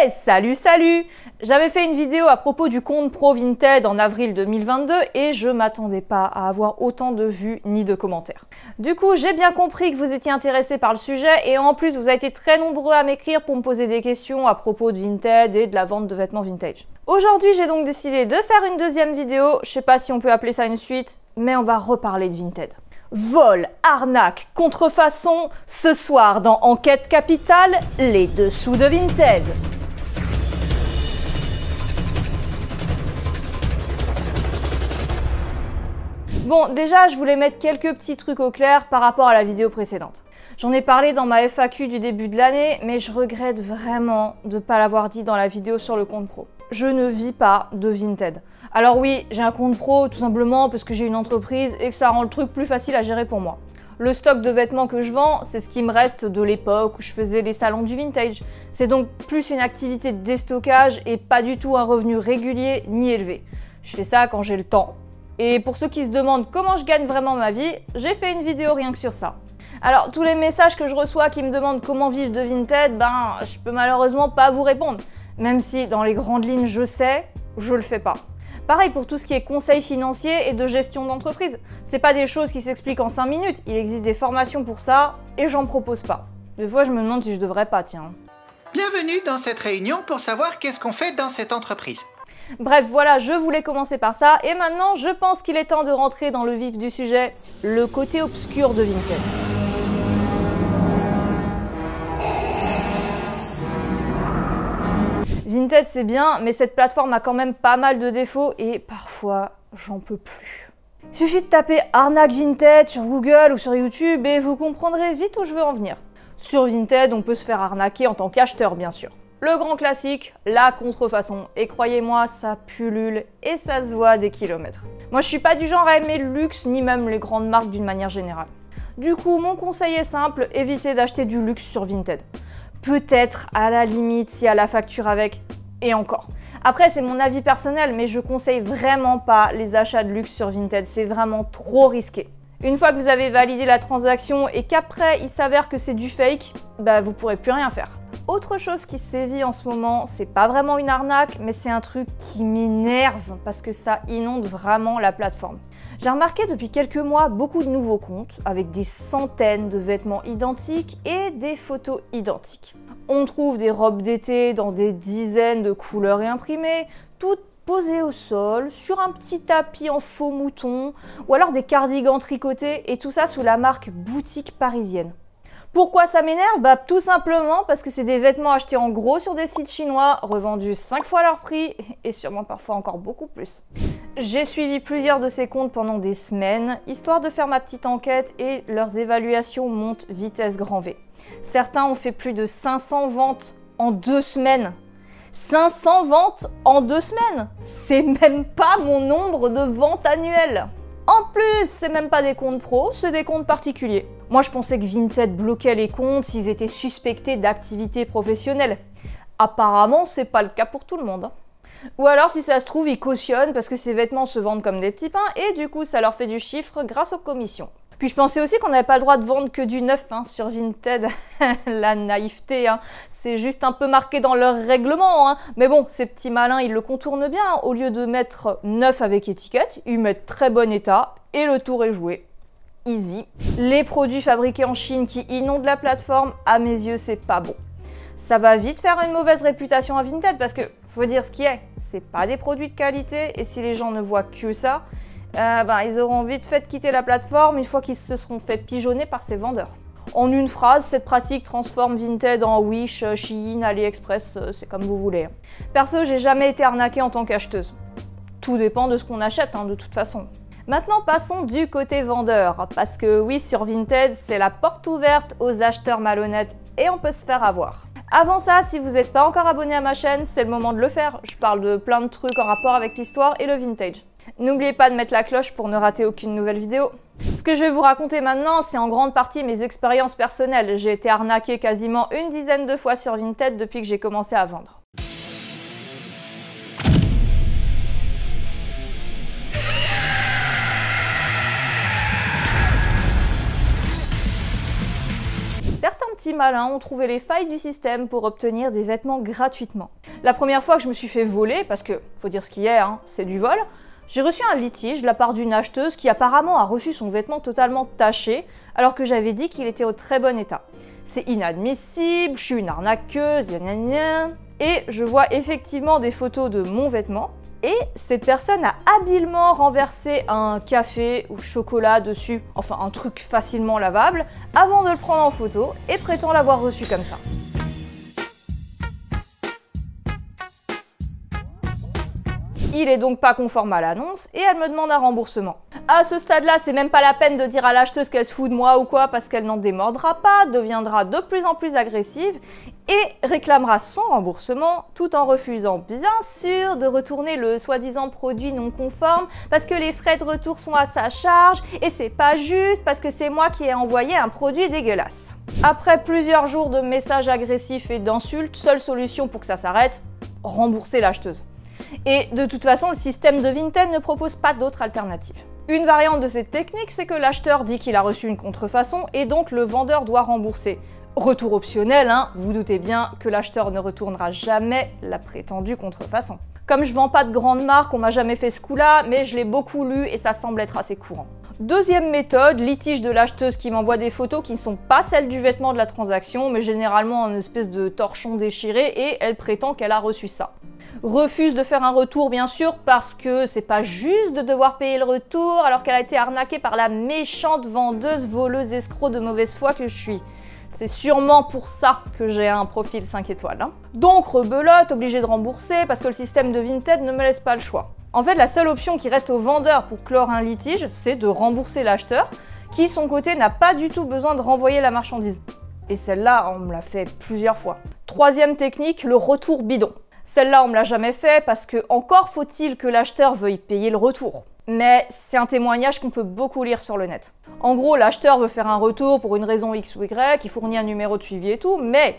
Hey, salut! J'avais fait une vidéo à propos du compte pro Vinted en avril 2022 et je m'attendais pas à avoir autant de vues ni de commentaires. Du coup, j'ai bien compris que vous étiez intéressés par le sujet et en plus, vous avez été très nombreux à m'écrire pour me poser des questions à propos de Vinted et de la vente de vêtements vintage. Aujourd'hui, j'ai donc décidé de faire une deuxième vidéo. Je sais pas si on peut appeler ça une suite, mais on va reparler de Vinted. Vol, arnaque, contrefaçon, ce soir dans Enquête Capitale, les dessous de Vinted. Bon, déjà, je voulais mettre quelques petits trucs au clair par rapport à la vidéo précédente. J'en ai parlé dans ma FAQ du début de l'année, mais je regrette vraiment de ne pas l'avoir dit dans la vidéo sur le compte pro. Je ne vis pas de Vinted. Alors oui, j'ai un compte pro tout simplement parce que j'ai une entreprise et que ça rend le truc plus facile à gérer pour moi. Le stock de vêtements que je vends, c'est ce qui me reste de l'époque où je faisais les salons du vintage. C'est donc plus une activité de déstockage et pas du tout un revenu régulier ni élevé. Je fais ça quand j'ai le temps. Et pour ceux qui se demandent comment je gagne vraiment ma vie, j'ai fait une vidéo rien que sur ça. Alors tous les messages que je reçois qui me demandent comment vivre de Vinted, je peux malheureusement pas vous répondre. Même si dans les grandes lignes je sais, je le fais pas. Pareil pour tout ce qui est conseils financiers et de gestion d'entreprise. C'est pas des choses qui s'expliquent en 5 minutes, il existe des formations pour ça et j'en propose pas. Des fois je me demande si je devrais pas, tiens. Bienvenue dans cette réunion pour savoir qu'est-ce qu'on fait dans cette entreprise. Bref, voilà, je voulais commencer par ça et maintenant je pense qu'il est temps de rentrer dans le vif du sujet, le côté obscur de Vinted. Vinted c'est bien, mais cette plateforme a quand même pas mal de défauts et parfois j'en peux plus. Il suffit de taper arnaque Vinted sur Google ou sur YouTube et vous comprendrez vite où je veux en venir. Sur Vinted, on peut se faire arnaquer en tant qu'acheteur bien sûr. Le grand classique, la contrefaçon. Et croyez-moi, ça pullule et ça se voit à des kilomètres. Moi, je suis pas du genre à aimer le luxe, ni même les grandes marques d'une manière générale. Du coup, mon conseil est simple, évitez d'acheter du luxe sur Vinted. Peut-être, à la limite, s'il y a la facture avec, et encore. Après, c'est mon avis personnel, mais je conseille vraiment pas les achats de luxe sur Vinted. C'est vraiment trop risqué. Une fois que vous avez validé la transaction et qu'après, il s'avère que c'est du fake, vous pourrez plus rien faire. Autre chose qui sévit en ce moment, c'est pas vraiment une arnaque, mais c'est un truc qui m'énerve parce que ça inonde vraiment la plateforme. J'ai remarqué depuis quelques mois beaucoup de nouveaux comptes avec des centaines de vêtements identiques et des photos identiques. On trouve des robes d'été dans des dizaines de couleurs et imprimées, toutes posées au sol, sur un petit tapis en faux mouton, ou alors des cardigans tricotés, et tout ça sous la marque boutique parisienne. Pourquoi ça m'énerve? Tout simplement parce que c'est des vêtements achetés en gros sur des sites chinois, revendus 5 fois leur prix, et sûrement parfois encore beaucoup plus. J'ai suivi plusieurs de ces comptes pendant des semaines, histoire de faire ma petite enquête, et leurs évaluations montent vitesse grand V. Certains ont fait plus de 500 ventes en 2 semaines. 500 ventes en 2 semaines! C'est même pas mon nombre de ventes annuelles! En plus, c'est même pas des comptes pro, c'est des comptes particuliers. Moi, je pensais que Vinted bloquait les comptes s'ils étaient suspectés d'activité professionnelle. Apparemment, c'est pas le cas pour tout le monde. Ou alors, si ça se trouve, ils cautionnent parce que ces vêtements se vendent comme des petits pains et du coup, ça leur fait du chiffre grâce aux commissions. Puis je pensais aussi qu'on n'avait pas le droit de vendre que du neuf sur Vinted. La naïveté, c'est juste un peu marqué dans leur règlement. Mais bon, ces petits malins, ils le contournent bien. Au lieu de mettre neuf avec étiquette, ils mettent très bon état et le tour est joué. Easy. Les produits fabriqués en Chine qui inondent la plateforme, à mes yeux, c'est pas bon. Ça va vite faire une mauvaise réputation à Vinted parce que, faut dire ce qui est, c'est pas des produits de qualité et si les gens ne voient que ça, ils auront vite fait de quitter la plateforme une fois qu'ils se seront fait pigeonner par ces vendeurs. En une phrase, cette pratique transforme Vinted en Wish, Shein, AliExpress, c'est comme vous voulez. Perso, j'ai jamais été arnaquée en tant qu'acheteuse. Tout dépend de ce qu'on achète, de toute façon. Maintenant, passons du côté vendeur, parce que oui, sur Vinted, c'est la porte ouverte aux acheteurs malhonnêtes et on peut se faire avoir. Avant ça, si vous n'êtes pas encore abonné à ma chaîne, c'est le moment de le faire. Je parle de plein de trucs en rapport avec l'histoire et le vintage. N'oubliez pas de mettre la cloche pour ne rater aucune nouvelle vidéo. Ce que je vais vous raconter maintenant, c'est en grande partie mes expériences personnelles. J'ai été arnaquée quasiment une dizaine de fois sur Vinted depuis que j'ai commencé à vendre. Certains petits malins ont trouvé les failles du système pour obtenir des vêtements gratuitement. La première fois que je me suis fait voler, parce que, faut dire ce qui est, hein, c'est du vol, j'ai reçu un litige de la part d'une acheteuse qui apparemment a reçu son vêtement totalement taché, alors que j'avais dit qu'il était au très bon état. C'est inadmissible, je suis une arnaqueuse, gna gna gna. Et je vois effectivement des photos de mon vêtement, et cette personne a habilement renversé un café ou chocolat dessus, enfin un truc facilement lavable, avant de le prendre en photo et prétend l'avoir reçu comme ça. Il est donc pas conforme à l'annonce et elle me demande un remboursement. À ce stade-là, c'est même pas la peine de dire à l'acheteuse qu'elle se fout de moi ou quoi parce qu'elle n'en démordra pas, deviendra de plus en plus agressive et réclamera son remboursement tout en refusant bien sûr de retourner le soi-disant produit non conforme parce que les frais de retour sont à sa charge et c'est pas juste parce que c'est moi qui ai envoyé un produit dégueulasse. Après plusieurs jours de messages agressifs et d'insultes, seule solution pour que ça s'arrête, rembourser l'acheteuse. Et de toute façon, le système de Vinted ne propose pas d'autre alternative. Une variante de cette technique, c'est que l'acheteur dit qu'il a reçu une contrefaçon et donc le vendeur doit rembourser. Retour optionnel, hein, vous doutez bien que l'acheteur ne retournera jamais la prétendue contrefaçon. Comme je vends pas de grandes marques, on m'a jamais fait ce coup-là, mais je l'ai beaucoup lu et ça semble être assez courant. Deuxième méthode, litige de l'acheteuse qui m'envoie des photos qui ne sont pas celles du vêtement de la transaction, mais généralement en espèce de torchon déchiré et elle prétend qu'elle a reçu ça. Refuse de faire un retour bien sûr parce que c'est pas juste de devoir payer le retour alors qu'elle a été arnaquée par la méchante vendeuse, voleuse, escroc de mauvaise foi que je suis. C'est sûrement pour ça que j'ai un profil 5 étoiles. Hein. Donc rebelote, obligée de rembourser parce que le système de Vinted ne me laisse pas le choix. En fait, la seule option qui reste au vendeur pour clore un litige, c'est de rembourser l'acheteur qui, de son côté, n'a pas du tout besoin de renvoyer la marchandise. Et celle-là, on me l'a fait plusieurs fois. Troisième technique, le retour bidon. Celle-là, on me l'a jamais fait parce que encore faut-il que l'acheteur veuille payer le retour. Mais c'est un témoignage qu'on peut beaucoup lire sur le net. En gros, l'acheteur veut faire un retour pour une raison X ou Y, il fournit un numéro de suivi et tout, mais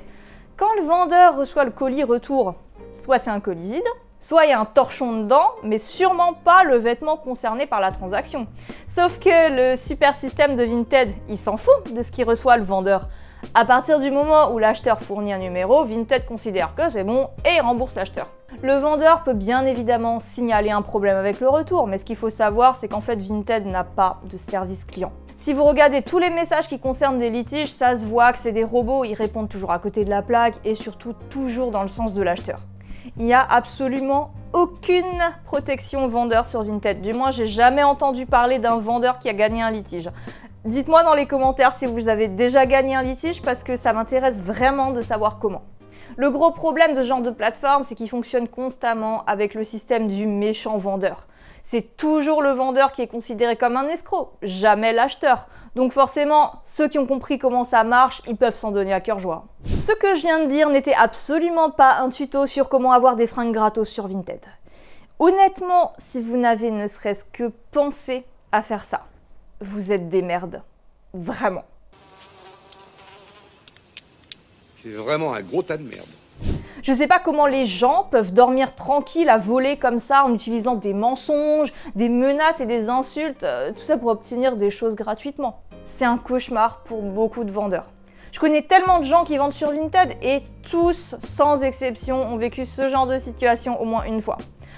quand le vendeur reçoit le colis retour, soit c'est un colis vide, soit il y a un torchon dedans, mais sûrement pas le vêtement concerné par la transaction. Sauf que le super système de Vinted, il s'en fout de ce qu'il reçoit le vendeur. À partir du moment où l'acheteur fournit un numéro, Vinted considère que c'est bon et rembourse l'acheteur. Le vendeur peut bien évidemment signaler un problème avec le retour, mais ce qu'il faut savoir, c'est qu'en fait Vinted n'a pas de service client. Si vous regardez tous les messages qui concernent des litiges, ça se voit que c'est des robots, ils répondent toujours à côté de la plaque et surtout toujours dans le sens de l'acheteur. Il n'y a absolument aucune protection vendeur sur Vinted. Du moins, j'ai jamais entendu parler d'un vendeur qui a gagné un litige. Dites-moi dans les commentaires si vous avez déjà gagné un litige parce que ça m'intéresse vraiment de savoir comment. Le gros problème de ce genre de plateforme, c'est qu'ils fonctionnent constamment avec le système du méchant vendeur. C'est toujours le vendeur qui est considéré comme un escroc, jamais l'acheteur. Donc forcément, ceux qui ont compris comment ça marche, ils peuvent s'en donner à cœur joie. Ce que je viens de dire n'était absolument pas un tuto sur comment avoir des fringues gratos sur Vinted. Honnêtement, si vous n'avez ne serait-ce que pensé à faire ça, vous êtes des merdes. Vraiment. C'est vraiment un gros tas de merde. Je sais pas comment les gens peuvent dormir tranquilles à voler comme ça en utilisant des mensonges, des menaces et des insultes, tout ça pour obtenir des choses gratuitement. C'est un cauchemar pour beaucoup de vendeurs. Je connais tellement de gens qui vendent sur Vinted et tous, sans exception, ont vécu ce genre de situation au moins une fois.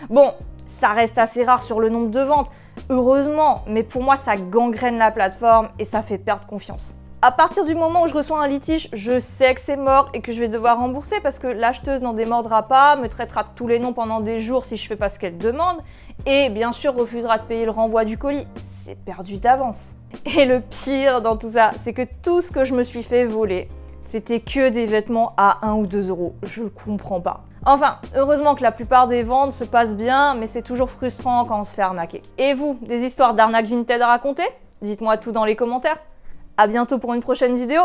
Bon, ça reste assez rare sur le nombre de ventes, heureusement, mais pour moi ça gangrène la plateforme et ça fait perdre confiance. À partir du moment où je reçois un litige, je sais que c'est mort et que je vais devoir rembourser parce que l'acheteuse n'en démordra pas, me traitera de tous les noms pendant des jours si je fais pas ce qu'elle demande et bien sûr refusera de payer le renvoi du colis. C'est perdu d'avance. Et le pire dans tout ça, c'est que tout ce que je me suis fait voler, c'était que des vêtements à 1 ou 2 euros. Je comprends pas. Enfin, heureusement que la plupart des ventes se passent bien, mais c'est toujours frustrant quand on se fait arnaquer. Et vous, des histoires d'arnaque Vinted à raconter? Dites-moi tout dans les commentaires. À bientôt pour une prochaine vidéo.